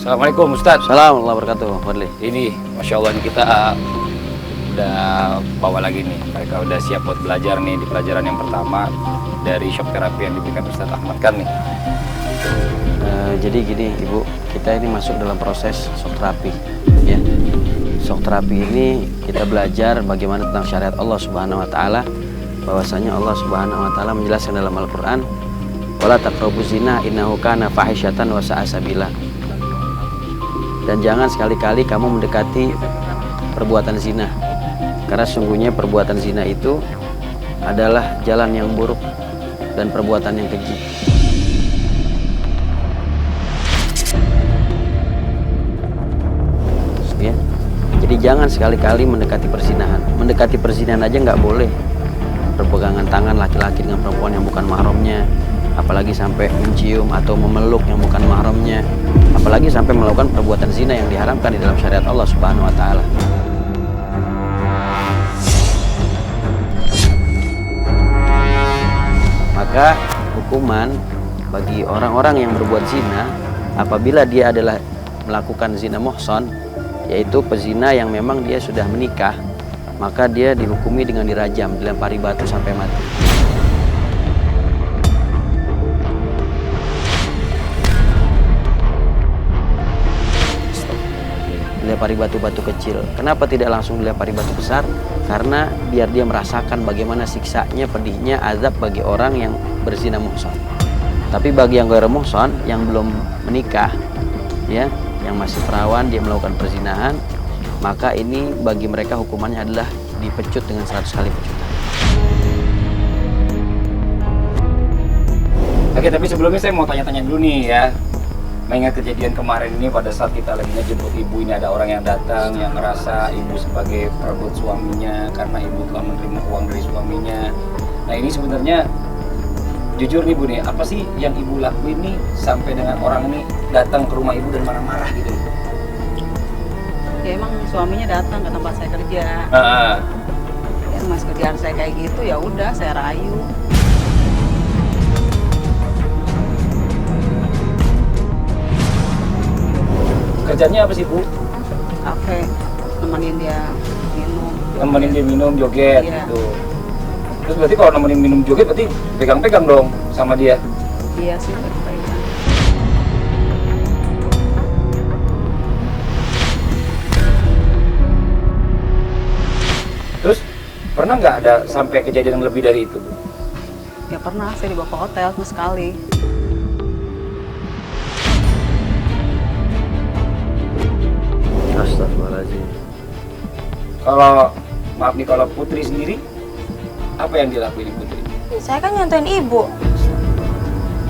Assalamualaikum Ustadz. Assalamualaikum warahmatullahi wabarakatuh. Fadli. Ini Masya Allah ini kita udah bawa lagi nih. Mereka udah siap buat belajar nih di pelajaran yang pertama dari shock terapi yang diberikan Ustadz Ahmad kan nih. Jadi gini Ibu, kita ini masuk dalam proses shock terapi ya. Shock terapi ini kita belajar bagaimana tentang syariat Allah Subhanahu wa taala, bahwasanya Allah Subhanahu wa taala menjelaskan dalam Al-Qur'an, wala taqrabuz zina innahu kana fahisyatan wa sa'a sabila. Dan jangan sekali-kali kamu mendekati perbuatan zina, karena sungguhnya perbuatan zina itu adalah jalan yang buruk dan perbuatan yang keji. Ya. Jadi jangan sekali-kali mendekati perzinahan. Mendekati perzinahan aja nggak boleh. Perpegangan tangan laki-laki dengan perempuan yang bukan mahramnya, apalagi sampai mencium atau memeluk yang bukan mahramnya, apalagi sampai melakukan perbuatan zina yang diharamkan di dalam syariat Allah Subhanahu wa taala. Maka hukuman bagi orang-orang yang berbuat zina apabila dia adalah melakukan zina muhsan, yaitu pezina yang memang dia sudah menikah, maka dia dihukumi dengan dirajam, dilempari batu sampai mati. Dilempari batu-batu kecil. Kenapa tidak langsung dilempari batu besar? Karena biar dia merasakan bagaimana siksanya, pedihnya, azab bagi orang yang berzina muhsan. Tapi bagi yang ghairu muhsan, yang belum menikah, ya, yang masih perawan, dia melakukan perzinahan, maka ini bagi mereka hukumannya adalah dipecut dengan 100 kali pecutan. Oke, tapi sebelumnya saya mau tanya-tanya dulu nih ya. Mengingat kejadian kemarin ini pada saat kita lagi ngejemput ibu, ini ada orang yang datang yang ngerasa ibu sebagai perebut suaminya karena ibu telah menerima uang dari suaminya. Nah ini sebenarnya jujur nih Bu nih, apa sih yang ibu lakuin nih sampai dengan orang ini datang ke rumah ibu dan marah-marah gitu? Ya emang suaminya datang ke tempat saya kerja. Ya mas kerjaan saya kayak gitu, ya udah saya rayu. Kerjanya apa sih Bu? Kafe, nemenin dia minum. Nemenin dia minum, joget Iya. gitu. Terus berarti kalau nemenin minum joget berarti pegang-pegang dong sama dia? Iya sih, pegang. Terus pernah nggak ada sampai kejadian yang lebih dari itu Bu? Ya pernah, saya dibawa ke hotel tuh sekali. Astagfirullahaladzim. Kalau maaf nih, kalau Putri sendiri apa yang dilakuin Putri? Saya kan nyontoin ibu.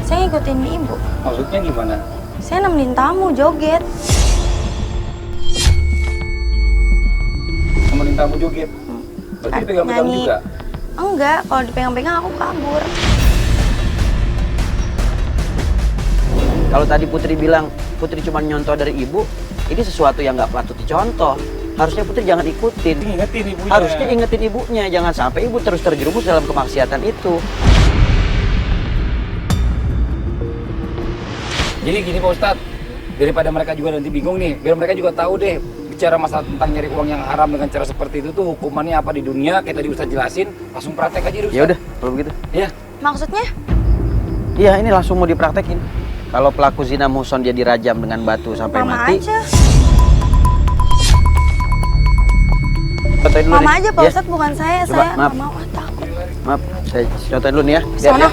Saya ngikutin ibu. Maksudnya gimana? Saya nemenin tamu joget. Nemenin tamu joget? Berarti dipegang-pegang Nyanyi. juga? Enggak, kalau dipegang-pegang aku kabur. Kalau tadi Putri bilang Putri cuma nyontoh dari ibu, ini sesuatu yang nggak patut dicontoh. Harusnya Putri jangan ikutin. Ingetin ibunya. Harusnya ingetin ibunya, jangan sampai ibu terus terjerumus dalam kemaksiatan itu. Jadi gini Pak Ustadz, daripada mereka juga nanti bingung nih, biar mereka juga tahu deh, bicara masalah tentang nyari uang yang haram dengan cara seperti itu tuh hukumannya apa di dunia, kayak tadi Ustadz jelasin, langsung praktek aja deh Ustadz. Ya udah, kalau begitu. Iya. Maksudnya? Iya, ini langsung mau dipraktekin. Kalau pelaku zina muhsan dia dirajam dengan batu sampai Mama mati. aja. Contohin dulu Mama nih. aja Pak Ya. Ustadz, bukan saya. Coba, Saya maaf. nggak mau, takut. Maaf, saya contohin dulu nih ya. Sono.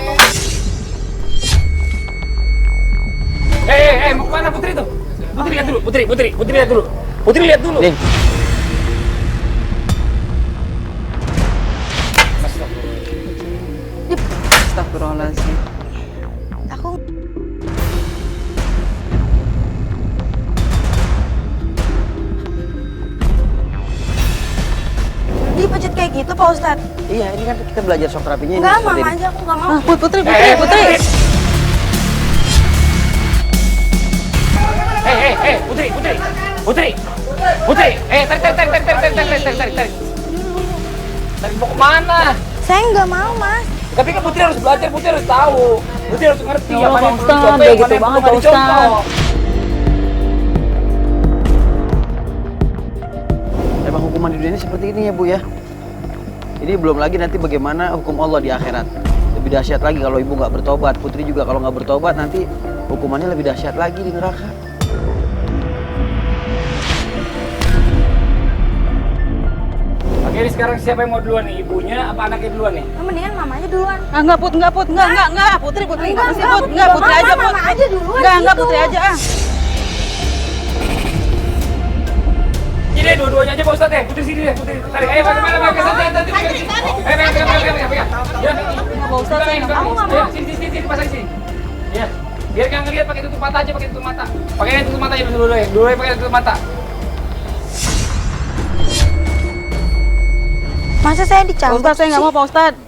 Mau kemana Putri tuh? Putri lihat dulu, Putri lihat dulu. Putri lihat dulu. Nih, Astagfirullahaladzim. Aku dipecut kayak gitu Pak Ustadz. iya ini kan kita belajar shock terapinya ini Enggak, seperti Mama ini. aja, aku nggak mau. Putri. Putri. Tarik. Tarik mau kemana? Saya nggak mau Mas. Tapi kan Putri harus belajar, Putri harus tahu. Putri harus ngerti Ya Allah, apa yang Pak perlu Ustadz, dicontoh, kayak mana gitu yang banget, perlu Pak Ustadz. dicontoh. hukuman di dunia ini seperti ini ya Bu ya. Ini belum lagi nanti bagaimana hukum Allah di akhirat. Lebih dahsyat lagi kalau ibu nggak bertobat. Putri juga kalau nggak bertobat nanti hukumannya lebih dahsyat lagi di neraka. Oke, ini sekarang siapa yang mau duluan nih? Ibunya apa anaknya duluan nih? Mendingan mamanya duluan. Ah, enggak, Put. Enggak, Putri. Enggak sih, Put. Enggak, Putri Mama, aja, Put. Mama aja duluan. Enggak, gitu. Putri aja ah. Ini dua-duanya aja Pak Ustadz ya. Putri sini deh, Putri. Tarik, ayo pakai santai. Ayo, pegang. Ya. Enggak, Pak Ustadz, saya Kamu nggak mau. Ya, sini, pasang sini. Ya. Biar nggak ngeliat pakai tutup mata aja, pakai tutup mata. Pakai tutup mata aja dulu ya. Dulu pakai tutup mata. Masa saya Pak dicambuk Ustadz, saya nggak mau, Pak Ustadz.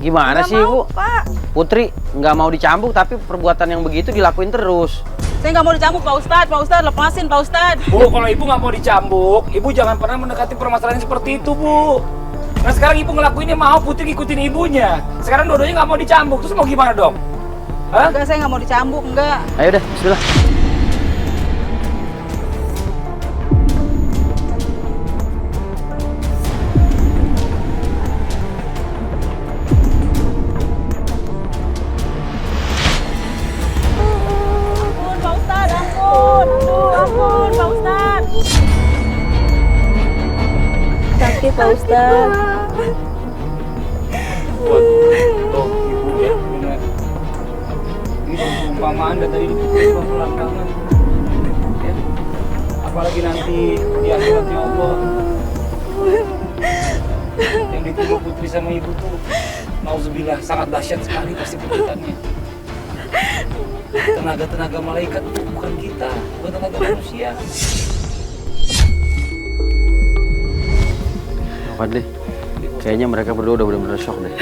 Gimana Nggak sih mau, Bu? Pak. Putri nggak mau dicambuk tapi perbuatan yang begitu dilakuin terus. Saya nggak mau dicambuk, Pak Ustadz. Pak Ustadz, lepasin, Pak Ustadz. Bu, kalau ibu nggak mau dicambuk, ibu jangan pernah mendekati permasalahan seperti itu, Bu. Nah sekarang ibu ngelakuinnya mau Putri ngikutin ibunya. Sekarang dua-duanya nggak mau dicambuk, terus mau gimana dong? Hah? Enggak, saya nggak mau dicambuk, enggak. Ayo dah, bismillah. Ampun, Pak Ustadz, ampun. Ampun, Pak Ustadz. Sakit, Pak Ustadz. Buat tuh ibu ya, benar. Ini perumpamaan dan tadi dipukul pelan banget. Ya. Apalagi nanti di akhiratnya Allah yang diterima Putri sama ibu tuh, nauzubillah, sangat dahsyat sekali pasti perbuatannya. Tenaga malaikat bukan kita, bukan tenaga manusia. Fadli, kayaknya mereka berdua udah benar-benar shock deh.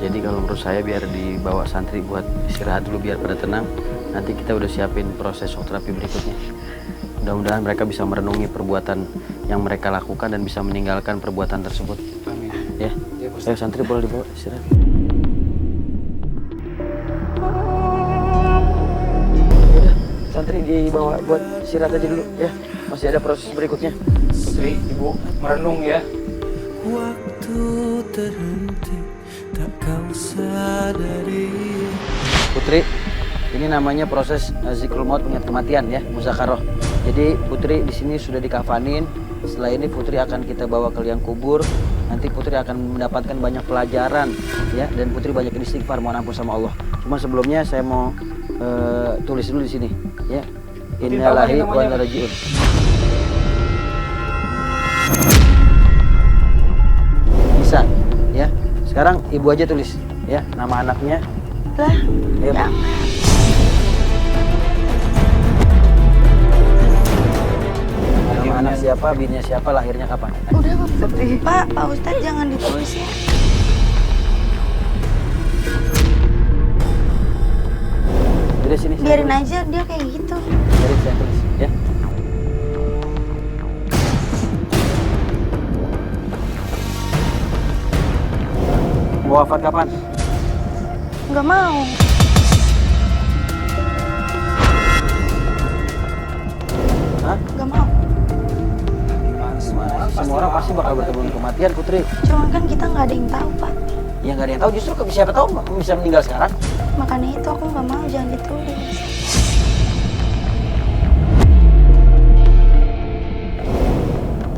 Jadi kalau menurut saya biar dibawa santri buat istirahat dulu biar pada tenang. Nanti kita udah siapin proses shock terapi berikutnya. Mudah-mudahan mereka bisa merenungi perbuatan yang mereka lakukan dan bisa meninggalkan perbuatan tersebut. Amin. Ya, Ya, Bos. ayo santri boleh dibawa istirahat. Udah, santri dibawa buat istirahat aja dulu ya. Masih ada proses berikutnya. Putri, ibu merenung ya. Waktu terhenti tak kau sadari. Putri, ini namanya proses zikrul maut, mengingat kematian ya, muzakaroh. Jadi Putri di sini sudah dikafanin. Setelah ini Putri akan kita bawa ke liang kubur. Nanti Putri akan mendapatkan banyak pelajaran ya, dan Putri banyak istighfar, mohon ampun sama Allah. Cuma sebelumnya saya mau tulis dulu di sini ya. Innalillahi wa inna ilaihi raji'un. Bisa ya. Sekarang ibu aja tulis ya nama anaknya. Lah, Ya, Bu. jangan. Nama anak siapa, bininya siapa, lahirnya kapan? Udah, Pak Ustadz jangan ditulis ya. Udah sini. saya Biarin tulis. aja dia kayak gitu. Biarin saya tulis ya. Mau wafat kapan? Nggak mau. Hah? Nggak mau. Gimana sih? Semua orang pasti bakal bertemu dengan kematian, Putri. Cuma kan kita nggak ada yang tahu, Pak. Ya nggak ada yang tahu, justru siapa tahu kamu bisa meninggal sekarang. Makanya itu aku nggak mau, jangan ditulis.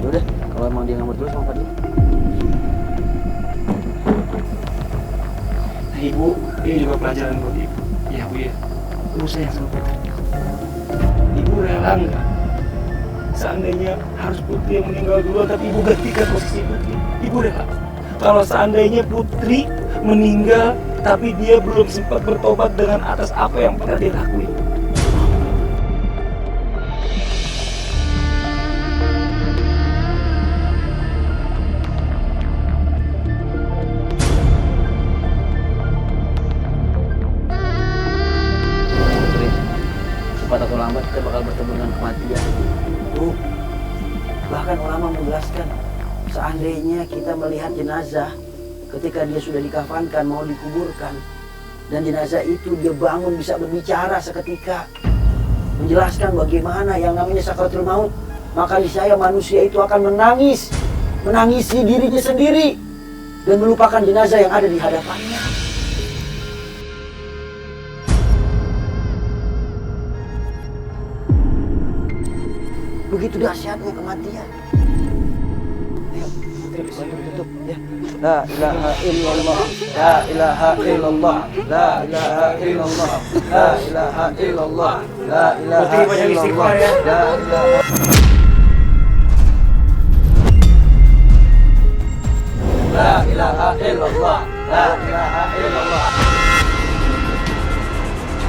Yaudah, kalau emang dia nggak mau tulis, mau Fadli. Nah, ibu, ini juga pelajaran buat ibu. Iya bu ya. Ibu sayang sama Putri. Ibu rela nggak? Seandainya harus Putri yang meninggal duluan, tapi ibu gantikan posisi Putri. Ibu rela. Kalau seandainya Putri meninggal, tapi dia belum sempat bertobat dengan atas apa yang pernah dia lakuin. Putri, cepat atau lambat kita bakal bertemu dengan kematian. Bu, bahkan ulama menjelaskan, seandainya kita melihat jenazah ketika dia sudah dikafankan mau dikuburkan, dan jenazah itu dia bangun bisa berbicara seketika, menjelaskan bagaimana yang namanya sakaratul maut, maka niscaya manusia itu akan menangisi dirinya sendiri dan melupakan jenazah yang ada di hadapannya. Begitu dahsyatnya kematian. Ayo, tutup ya. La ilaha illallah, la ilaha illallah, la ilaha illallah, la ilaha illallah, la ilaha illallah, la ilaha. La ilaha illallah, la ilaha illallah.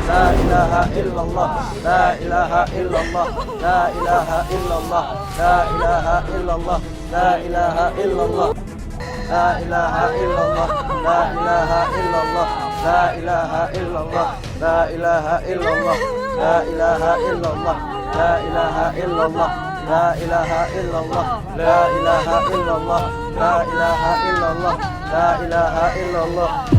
La ilaha illallah, la ilaha illallah, la ilaha illallah, la ilaha illallah, la ilaha illallah. La ilaha illallah, la ilaha illallah, la ilaha illallah, la ilaha illallah, la ilaha illallah, la ilaha illallah, la ilaha illallah, la ilaha illallah, la ilaha illallah, la ilaha illallah.